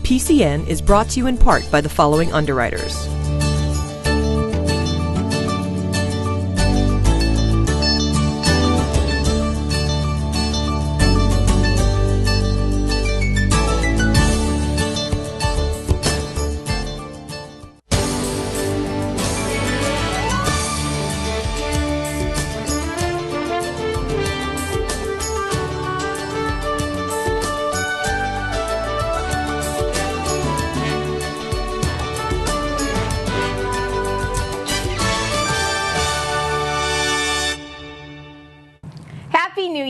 PCN is brought to you in part by the following underwriters.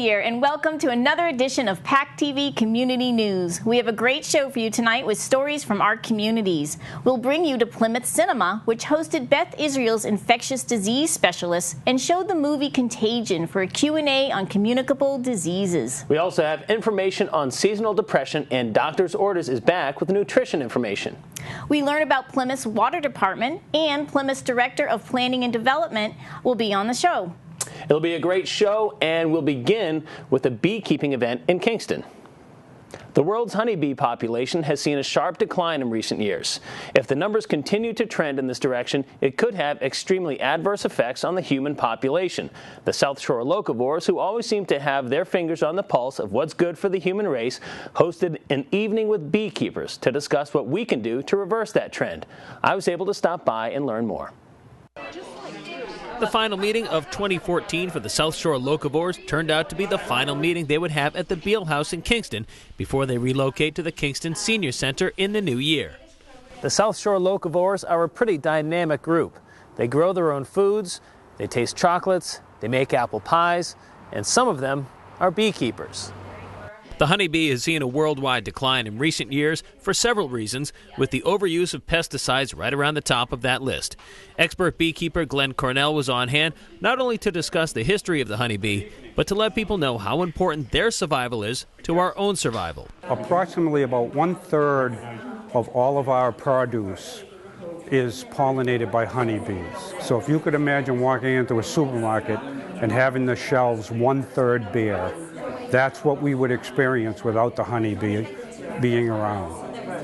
And welcome to another edition of PACTV Community News. We have a great show for you tonight with stories from our communities. We'll bring you to Plymouth Cinema, which hosted Beth Israel's infectious disease specialist and showed the movie Contagion for a Q&A on communicable diseases. We also have information on seasonal depression, and Doctor's Orders is back with nutrition information. We learn about Plymouth's water department, and Plymouth's Director of Planning and Development will be on the show. It'll be a great show, and we'll begin with a beekeeping event in Kingston. The world's honeybee population has seen a sharp decline in recent years. If the numbers continue to trend in this direction, it could have extremely adverse effects on the human population. The South Shore Locavores, who always seem to have their fingers on the pulse of what's good for the human race, hosted an evening with beekeepers to discuss what we can do to reverse that trend. I was able to stop by and learn more. The final meeting of 2014 for the South Shore Locavores turned out to be the final meeting they would have at the Beal House in Kingston before they relocate to the Kingston Senior Center in the new year. The South Shore Locavores are a pretty dynamic group. They grow their own foods, they taste chocolates, they make apple pies, and some of them are beekeepers. The honeybee has seen a worldwide decline in recent years for several reasons, with the overuse of pesticides right around the top of that list. Expert beekeeper Glenn Cornell was on hand not only to discuss the history of the honeybee, but to let people know how important their survival is to our own survival. Approximately about 1/3 of all of our produce is pollinated by honeybees. So if you could imagine walking into a supermarket and having the shelves 1/3 bare, that's what we would experience without the honeybee being around.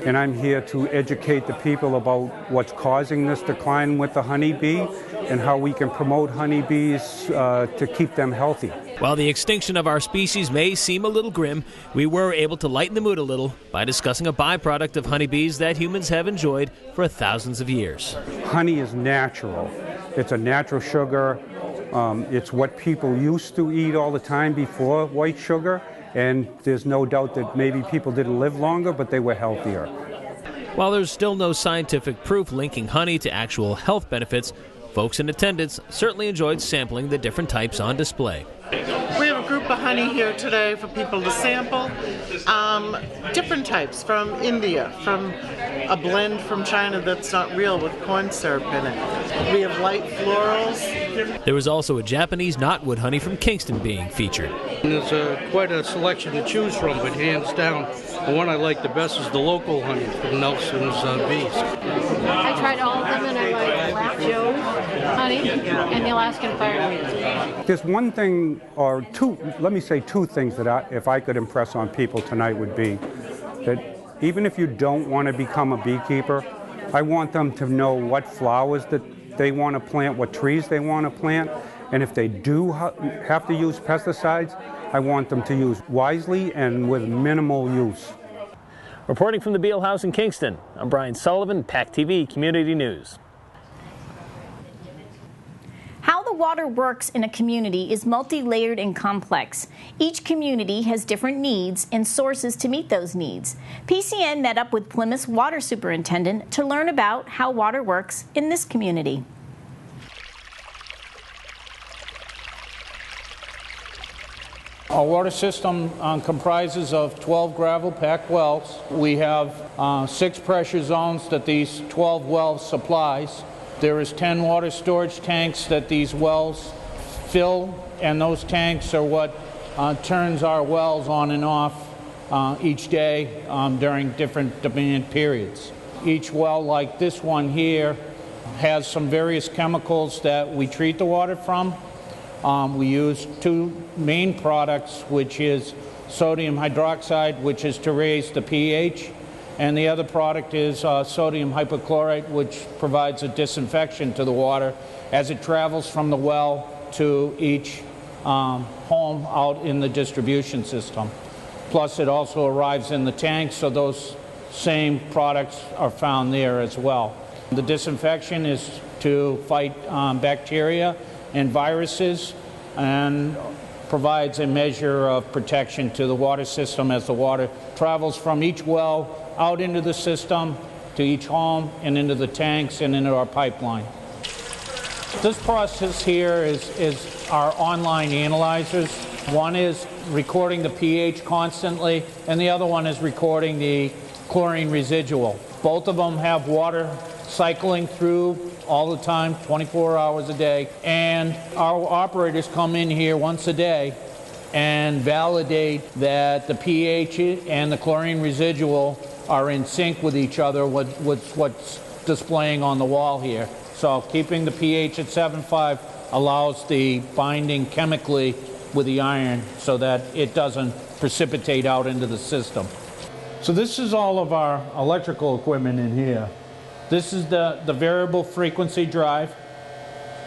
And I'm here to educate the people about what's causing this decline with the honeybee and how we can promote honeybees to keep them healthy. While the extinction of our species may seem a little grim, we were able to lighten the mood a little by discussing a byproduct of honeybees that humans have enjoyed for thousands of years. Honey is natural. It's a natural sugar. It's what people used to eat all the time before white sugar, and there's no doubt that maybe people didn't live longer, but they were healthier. While there's still no scientific proof linking honey to actual health benefits, folks in attendance certainly enjoyed sampling the different types on display. We have a group of honey here today for people to sample. Different types from India, from a blend from China that's not real with corn syrup in it. We have light florals. There was also a Japanese knotwood honey from Kingston being featured. There's quite a selection to choose from, but hands down, the one I like the best is the local honey from Nelson's Bees. I tried all of them, and I like Joe's honey and the Alaskan Fire. There's one thing, or two, let me say two things that if I could impress on people tonight would be that even if you don't want to become a beekeeper, I want them to know what flowers that they want to plant, what trees they want to plant, and if they do have to use pesticides, I want them to use wisely and with minimal use. Reporting from the Beal House in Kingston, I'm Brian Sullivan, PACTV Community News. How the water works in a community is multi-layered and complex. Each community has different needs and sources to meet those needs. PCN met up with Plymouth's water superintendent to learn about how water works in this community. Our water system comprises of 12 gravel-packed wells. We have 6 pressure zones that these 12 wells supplies. There is 10 water storage tanks that these wells fill, and those tanks are what turns our wells on and off each day during different demand periods. Each well, like this one here, has some various chemicals that we treat the water from. We use 2 main products, which is sodium hydroxide, which is to raise the pH, and the other product is sodium hypochlorite, which provides a disinfection to the water as it travels from the well to each home out in the distribution system. Plus it also arrives in the tank, so those same products are found there as well. The disinfection is to fight bacteria and viruses and provides a measure of protection to the water system as the water travels from each well out into the system to each home and into the tanks and into our pipeline. This process here is our online analyzers. One is recording the pH constantly, and the other one is recording the chlorine residual. Both of them have water cycling through all the time, 24 hours a day, and our operators come in here once a day and validate that the pH and the chlorine residual are in sync with each other with what's displaying on the wall here. So keeping the pH at 7.5 allows the binding chemically with the iron so that it doesn't precipitate out into the system. So this is all of our electrical equipment in here. This is the variable frequency drive.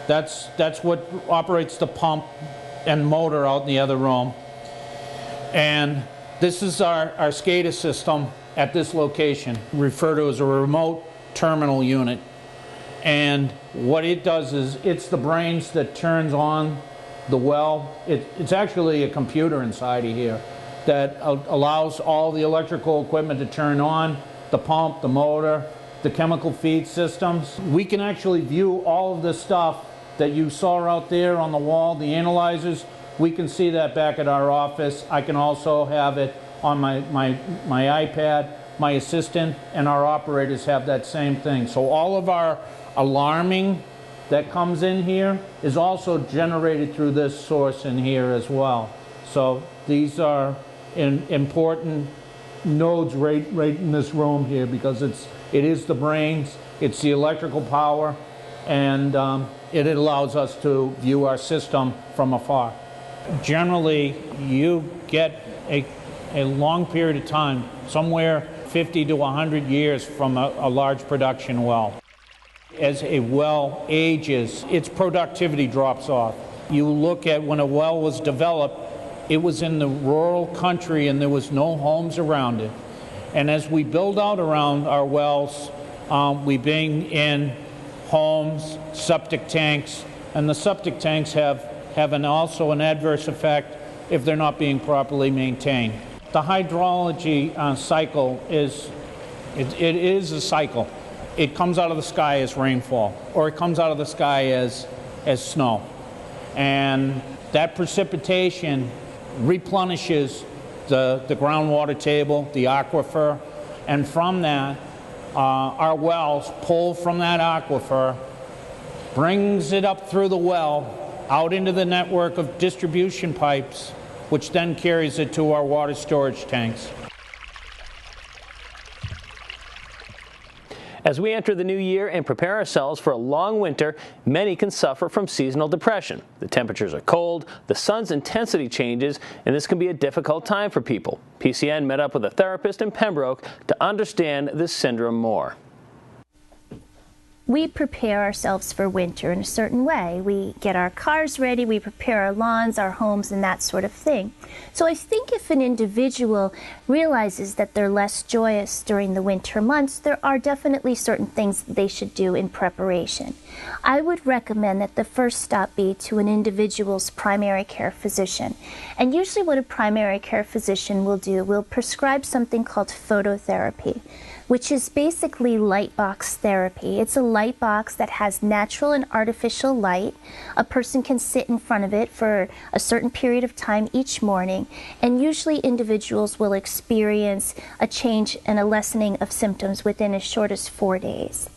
That's what operates the pump and motor out in the other room. And this is our SCADA system at this location, referred to as a remote terminal unit. And what it does is it's the brains that turns on the well. It's actually a computer inside of here that allows all the electrical equipment to turn on, the pump, the motor, the chemical feed systems. We can actually view all of the stuff that you saw out there on the wall, the analyzers. We can see that back at our office. I can also have it on my iPad. My assistant and our operators have that same thing. So all of our alarming that comes in here is also generated through this source in here as well. So these are important nodes right in this room here, because it is the brains, it's the electrical power, and it allows us to view our system from afar. Generally, you get a long period of time, somewhere 50 to 100 years from a large production well. As a well ages, its productivity drops off. You look at when a well was developed, it was in the rural country and there was no homes around it. And as we build out around our wells, we bring in homes, septic tanks, and the septic tanks have also an adverse effect if they're not being properly maintained. The hydrology cycle is a cycle. It comes out of the sky as rainfall, or it comes out of the sky as snow. And that precipitation replenishes the groundwater table, the aquifer, and from that, our wells pull from that aquifer, brings it up through the well, out into the network of distribution pipes, which then carries it to our water storage tanks. As we enter the new year and prepare ourselves for a long winter, many can suffer from seasonal depression. The temperatures are cold, the sun's intensity changes, and this can be a difficult time for people. PCN met up with a therapist in Pembroke to understand this syndrome more. We prepare ourselves for winter in a certain way. We get our cars ready, we prepare our lawns, our homes, and that sort of thing. So I think if an individual realizes that they're less joyous during the winter months, there are definitely certain things that they should do in preparation. I would recommend that the first stop be to an individual's primary care physician. And usually what a primary care physician will do, will prescribe something called phototherapy, which is basically light box therapy. It's a light box that has natural and artificial light. A person can sit in front of it for a certain period of time each morning, and usually individuals will experience a change and a lessening of symptoms within as short as 4 days.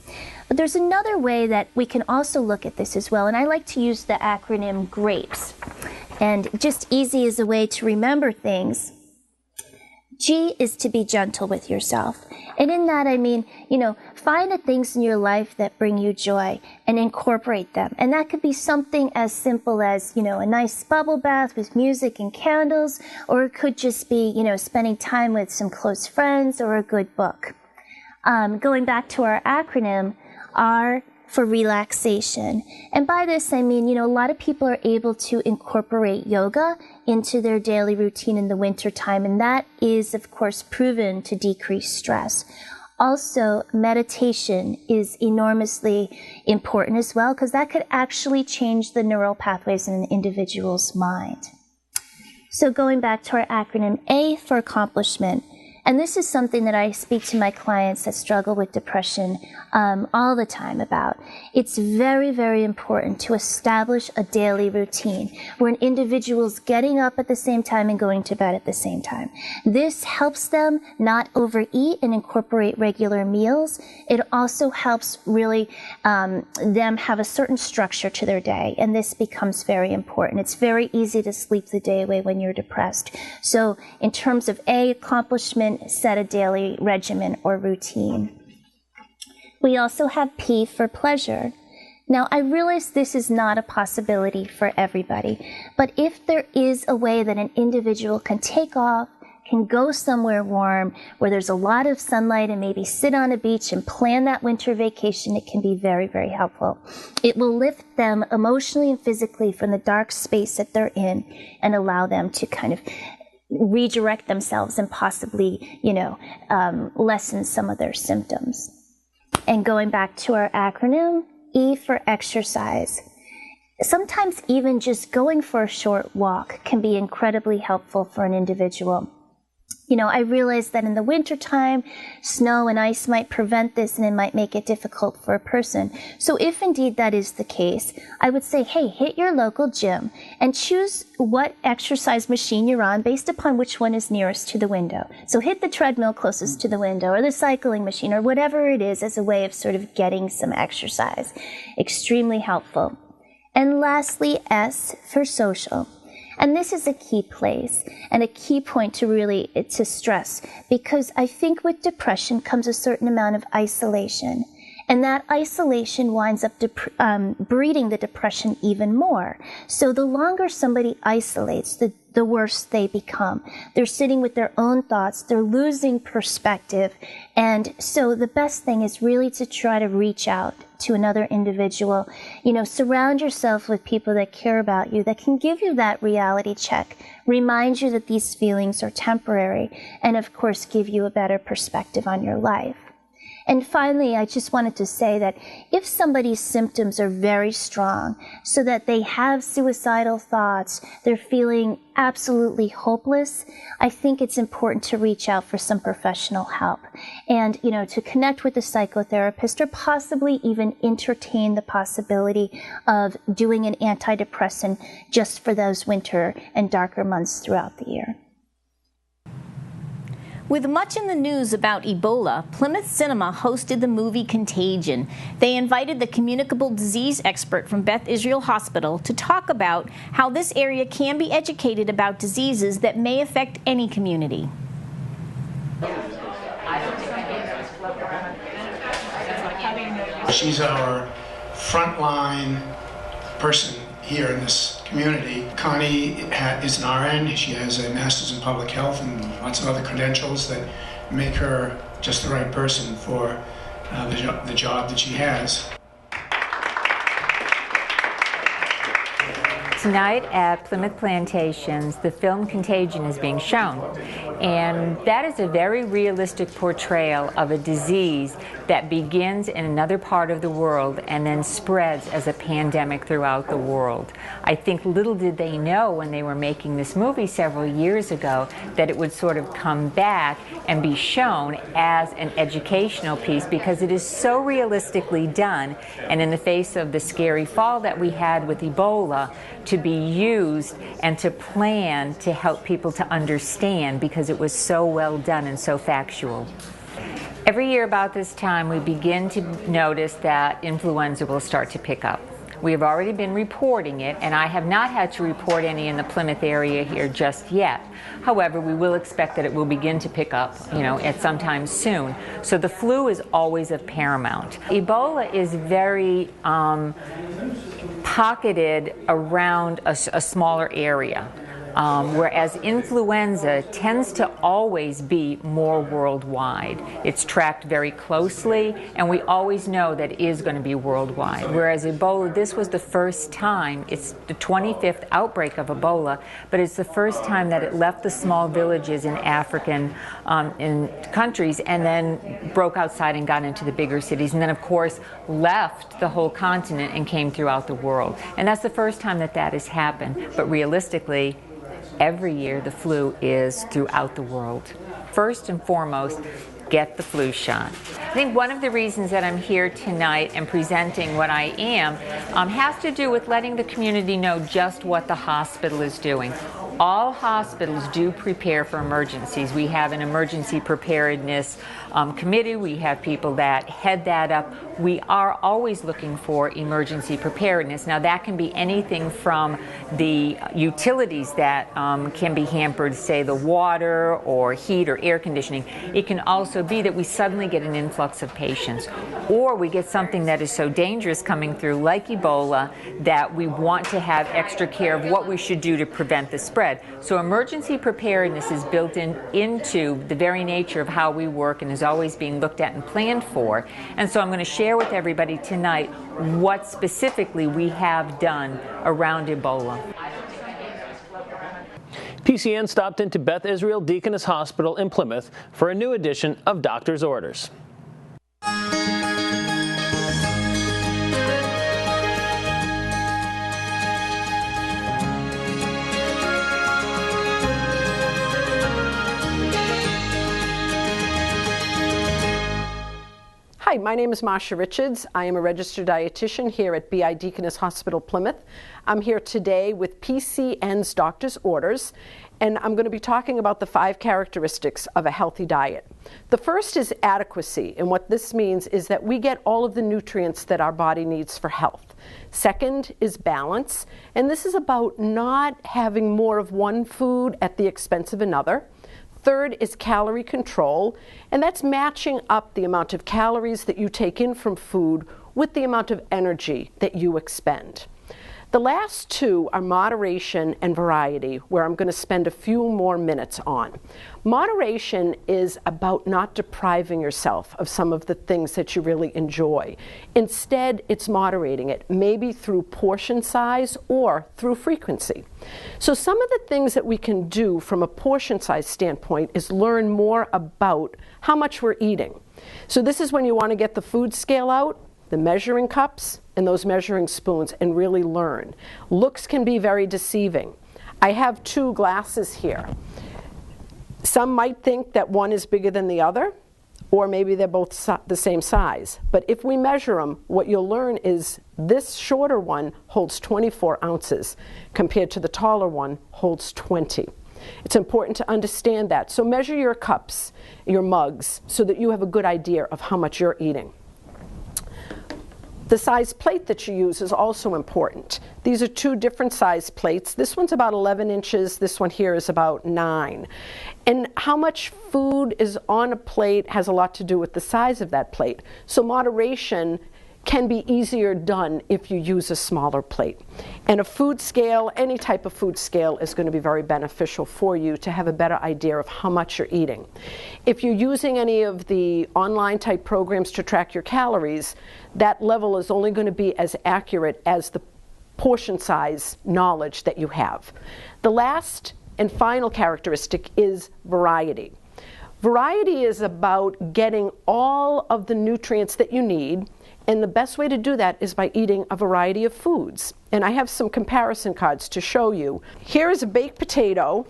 But there's another way that we can also look at this as well, and I like to use the acronym GRAPES. And just easy as a way to remember things. G is to be gentle with yourself. And in that, I mean, find the things in your life that bring you joy and incorporate them. And that could be something as simple as, a nice bubble bath with music and candles, or it could just be, spending time with some close friends or a good book. Going back to our acronym, R for relaxation. And by this, I mean, a lot of people are able to incorporate yoga into their daily routine in the wintertime, and that is, of course, proven to decrease stress. Also, meditation is enormously important as well, because that could actually change the neural pathways in an individual's mind. So going back to our acronym, A for accomplishment. And this is something that I speak to my clients that struggle with depression all the time about. It's very, very important to establish a daily routine where an individual's getting up at the same time and going to bed at the same time. This helps them not overeat and incorporate regular meals. It also helps really them have a certain structure to their day, and this becomes very important. It's very easy to sleep the day away when you're depressed. So in terms of A, accomplishment, set a daily regimen or routine. We also have P for pleasure. Now, I realize this is not a possibility for everybody, but if there is a way that an individual can take off, can go somewhere warm where there's a lot of sunlight and maybe sit on a beach and plan that winter vacation, it can be very, very helpful. It will lift them emotionally and physically from the dark space that they're in and allow them to kind of redirect themselves and possibly, lessen some of their symptoms. And going back to our acronym, E for exercise. Sometimes even just going for a short walk can be incredibly helpful for an individual. I realize that in the wintertime, snow and ice might prevent this and it might make it difficult for a person. So if indeed that is the case, I would say, hey, hit your local gym and choose what exercise machine you're on based upon which one is nearest to the window. So hit the treadmill closest to the window or the cycling machine or whatever it is as a way of sort of getting some exercise. Extremely helpful. And lastly, S for social. And this is a key place and a key point to stress, because I think with depression comes a certain amount of isolation. And that isolation winds up breeding the depression even more. So the longer somebody isolates, the worse they become. They're sitting with their own thoughts, they're losing perspective. And so the best thing is really to try to reach out to another individual. Surround yourself with people that care about you, that can give you that reality check, remind you that these feelings are temporary, and of course give you a better perspective on your life. And finally, I just wanted to say that if somebody's symptoms are very strong, so that they have suicidal thoughts, they're feeling absolutely hopeless, I think it's important to reach out for some professional help and, to connect with a psychotherapist or possibly even entertain the possibility of doing an antidepressant just for those winter and darker months throughout the year. With much in the news about Ebola, Plymouth Cinema hosted the movie Contagion. They invited the communicable disease expert from Beth Israel Hospital to talk about how this area can be educated about diseases that may affect any community. She's our frontline person here in this community. Connie is an RN. She has a master's in public health and lots of other credentials that make her just the right person for the job that she has. Tonight at Plymouth Plantations, the film Contagion is being shown. And that is a very realistic portrayal of a disease that begins in another part of the world and then spreads as a pandemic throughout the world. I think little did they know when they were making this movie several years ago that it would sort of come back and be shown as an educational piece, because it is so realistically done, and in the face of the scary fall that we had with Ebola, to be used and to plan to help people to understand, because it was so well done and so factual. Every year about this time we begin to notice that influenza will start to pick up. We have already been reporting it, and I have not had to report any in the Plymouth area here just yet. However, we will expect that it will begin to pick up, at some time soon. So the flu is always of paramount. Ebola is very pocketed around a smaller area. whereas influenza tends to always be more worldwide. It's tracked very closely, and we always know that it is going to be worldwide. Whereas Ebola, this was the first time, it's the 25th outbreak of Ebola, but it's the first time that it left the small villages in African in countries and then broke outside and got into the bigger cities, and then of course left the whole continent and came throughout the world. And that's the first time that that has happened. But realistically, every year the flu is throughout the world. First and foremost, get the flu shot. I think one of the reasons that I'm here tonight and presenting what I am has to do with letting the community know just what the hospital is doing. All hospitals do prepare for emergencies. We have an emergency preparedness committee. We have people that head that up. We are always looking for emergency preparedness. Now that can be anything from the utilities that can be hampered, say the water or heat or air conditioning. It can also be that we suddenly get an influx of patients, or we get something that is so dangerous coming through like Ebola that we want to have extra care of what we should do to prevent the spread. So emergency preparedness is built into the very nature of how we work and is always being looked at and planned for. And so I'm going to share with everybody tonight what specifically we have done around Ebola. PCN stopped into Beth Israel Deaconess Hospital in Plymouth for a new edition of Doctor's Orders. Hi, my name is Marcia Richards. I am a registered dietitian here at BI Deaconess Hospital, Plymouth. I'm here today with PCN's Doctor's Orders, and I'm going to be talking about the 5 characteristics of a healthy diet. The first is adequacy, and what this means is that we get all of the nutrients that our body needs for health. Second is balance, and this is about not having more of one food at the expense of another. Third is calorie control, and that's matching up the amount of calories that you take in from food with the amount of energy that you expend. The last 2 are moderation and variety, where I'm going to spend a few more minutes on. Moderation is about not depriving yourself of some of the things that you really enjoy. Instead, it's moderating it, maybe through portion size or through frequency. So some of the things that we can do from a portion size standpoint is learn more about how much we're eating. So this is when you want to get the food scale out, the measuring cups, and those measuring spoons, and really learn. Looks can be very deceiving. I have 2 glasses here. Some might think that one is bigger than the other, or maybe they're both the same size. But if we measure them, what you'll learn is this shorter one holds 24 ounces compared to the taller one holds 20. It's important to understand that. So measure your cups, your mugs, so that you have a good idea of how much you're eating. The size plate that you use is also important. These are 2 different size plates. This one's about 11 inches. This one here is about 9. And how much food is on a plate has a lot to do with the size of that plate. So moderation can be easier done if you use a smaller plate. And a food scale, any type of food scale, is going to be very beneficial for you to have a better idea of how much you're eating. If you're using any of the online type programs to track your calories, that level is only going to be as accurate as the portion size knowledge that you have. The last and final characteristic is variety. Variety is about getting all of the nutrients that you need, and the best way to do that is by eating a variety of foods. And I have some comparison cards to show you. Here is a baked potato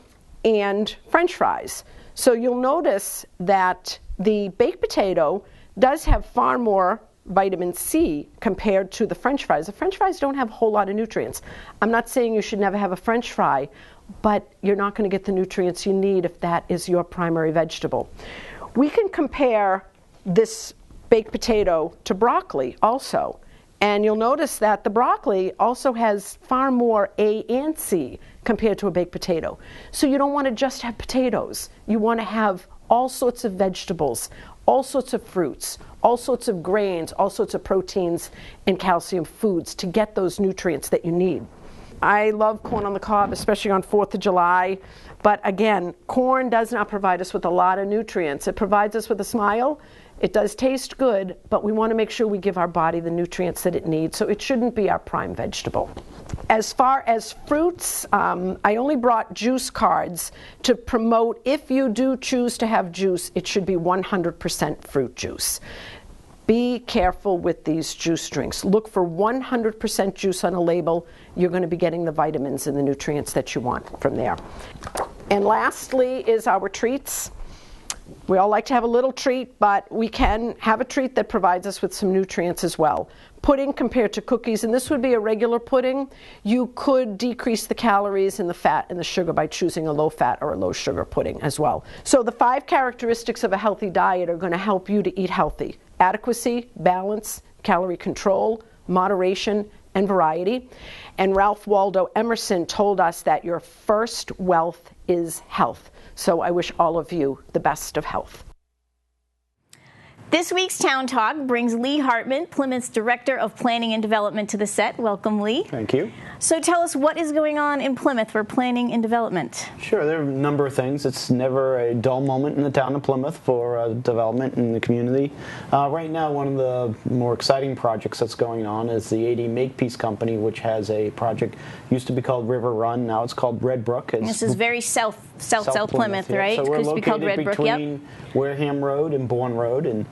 and French fries. So you'll notice that the baked potato does have far more vitamin C compared to the French fries. The French fries don't have a whole lot of nutrients. I'm not saying you should never have a French fry, but you're not going to get the nutrients you need if that is your primary vegetable. We can compare this baked potato to broccoli also, and you'll notice that the broccoli also has far more A and C compared to a baked potato. So you don't want to just have potatoes. You want to have all sorts of vegetables, all sorts of fruits, all sorts of grains, all sorts of proteins and calcium foods to get those nutrients that you need. I love corn on the cob, especially on 4th of July. But again, corn does not provide us with a lot of nutrients. It provides us with a smile. It does taste good, but we want to make sure we give our body the nutrients that it needs, so it shouldn't be our prime vegetable. As far as fruits, I only brought juice cards to promote, if you do choose to have juice, it should be 100% fruit juice. Be careful with these juice drinks. Look for 100% juice on a label. You're going to be getting the vitamins and the nutrients that you want from there. And lastly is our treats. We all like to have a little treat, but we can have a treat that provides us with some nutrients as well. Pudding compared to cookies, and this would be a regular pudding, you could decrease the calories and the fat and the sugar by choosing a low-fat or a low-sugar pudding as well. So the 5 characteristics of a healthy diet are going to help you to eat healthy. Adequacy, balance, calorie control, moderation, and variety. And Ralph Waldo Emerson told us that your first wealth is health. So I wish all of you the best of health. This week's Town Talk brings Lee Hartman, Plymouth's Director of Planning and Development, to the set. Welcome, Lee. Thank you. So tell us, what is going on in Plymouth for planning and development? Sure, there are a number of things. It's never a dull moment in the town of Plymouth for development in the community. Right now, one of the more exciting projects that's going on is the 80 Makepeace Company, which has a project, used to be called River Run, now it's called Red Brook. This is very South Plymouth, yeah. right? So we're Used to be called Red located Brook, yep. between Wareham Road and Bourne Road, and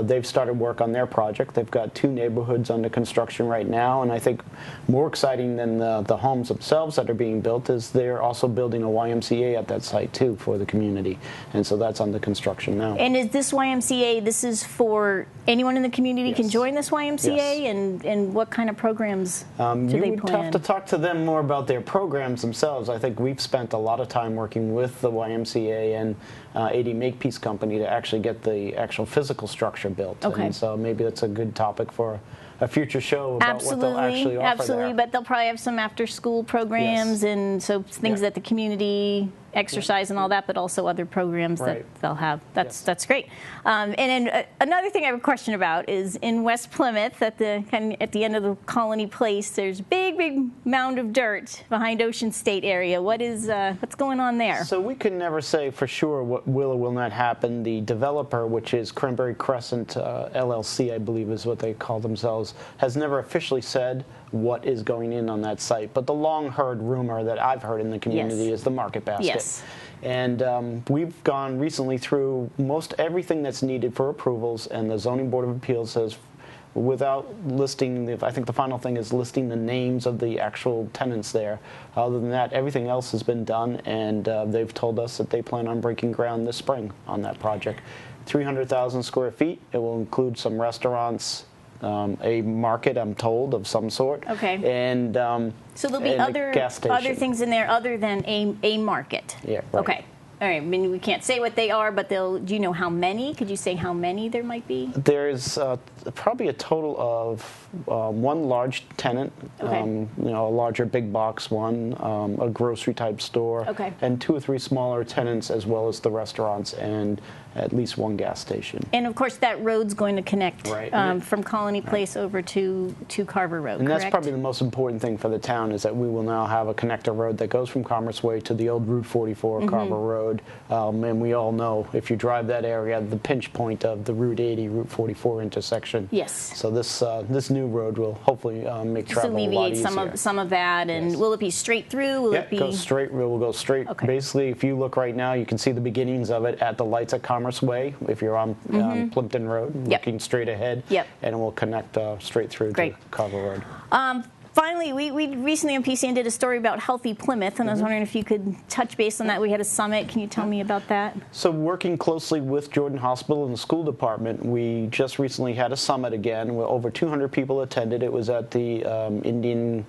they've started work on their project. They've got 2 neighborhoods under construction right now, and I think more exciting than the homes themselves that are being built is they're also building a YMCA at that site too for the community, and so that's under construction now. And is this YMCA, this is for anyone in the community can join this YMCA? Yes. And what kind of programs do they You would plan? have to talk to them more about their programs themselves. I think we've spent a lot of time working with the YMCA and 80 Makepeace Company to actually get the actual physical structure built. Okay. And so maybe that's a good topic for a future show about what they'll actually offer Absolutely, there. but they'll probably have some after-school programs, and so things that the community exercise and all that, but also other programs that they'll have. That's great. And then another thing I have a question about is in West Plymouth, at the end of the Colony Place, there's a big mound of dirt behind Ocean State area. What's going on there? So we can never say for sure what will or will not happen. The developer, which is Cranberry Crescent LLC, I believe is what they call themselves, has never officially said what is going in on that site. But the long-heard rumor that I've heard in the community is the market basket. Yes. And we've gone recently through most everything that's needed for approvals, and the Zoning Board of Appeals says, without listing, I think the final thing is listing the names of the actual tenants there. Other than that, everything else has been done, and they've told us that they plan on breaking ground this spring on that project. 300,000 square feet. It will include some restaurants, a market, I'm told, of some sort. Okay. And so there'll be other things in there other than a market. Yeah. Right. Okay. All right. I mean, we can't say what they are, but do you know how many? Could you say how many there might be? There's probably a total of 1 large tenant, okay. A larger big box one, a grocery type store, okay. and 2 or 3 smaller tenants, as well as the restaurants and at least 1 gas station. And of course, that road's going to connect from Colony Place over to Carver Road. And correct? that's probably the most important thing for the town, is that we will now have a connector road that goes from Commerce Way to the old Route 44 Carver Road. And we all know, if you drive that area, the pinch point of the Route 80, Route 44 intersection. Yes. So this new road will hopefully make travel a lot easier. some of that. And will it be straight through? Will it be? Go straight. We'll go straight. Okay. Basically, if you look right now, you can see the beginnings of it at the lights at Commerce Way. If you're on Plimpton Road, looking straight ahead, and it will connect straight through to Carver Road. Finally, we recently on PCN did a story about Healthy Plymouth, and I was wondering if you could touch base on that. We had a summit. Can you tell me about that? So working closely with Jordan Hospital and the school department, we just recently had a summit again where over 200 people attended. It was at the Indian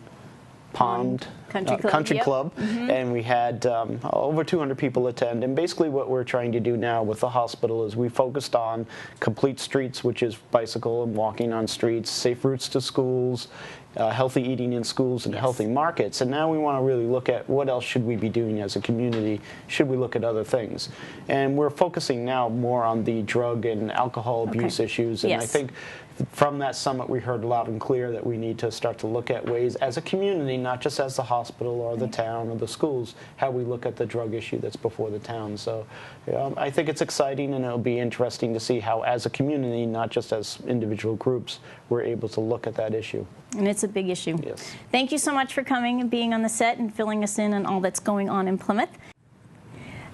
Pond Country Club, and we had over 200 people attend. And basically what we're trying to do now with the hospital is we focused on complete streets, which is bicycle and walking on streets, safe routes to schools, healthy eating in schools, and healthy markets. And now we want to really look at what else should we be doing as a community. Should we look at other things? And we're focusing now more on the drug and alcohol abuse issues. And I think from that summit we heard loud and clear that we need to start to look at ways as a community, not just as the hospital, hospital or the town or the schools, how we look at the drug issue that's before the town. So I think it's exciting, and it'll be interesting to see how, as a community, not just as individual groups, we're able to look at that issue. And it's a big issue. Yes. Thank you so much for coming and being on the set and filling us in on all that's going on in Plymouth.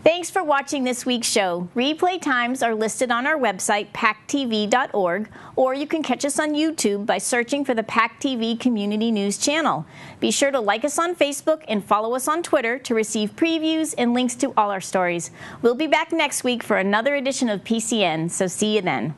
Thanks for watching this week's show. Replay times are listed on our website, PACTV.org, or you can catch us on YouTube by searching for the PACTV Community News channel. Be sure to like us on Facebook and follow us on Twitter to receive previews and links to all our stories. We'll be back next week for another edition of PCN, so see you then.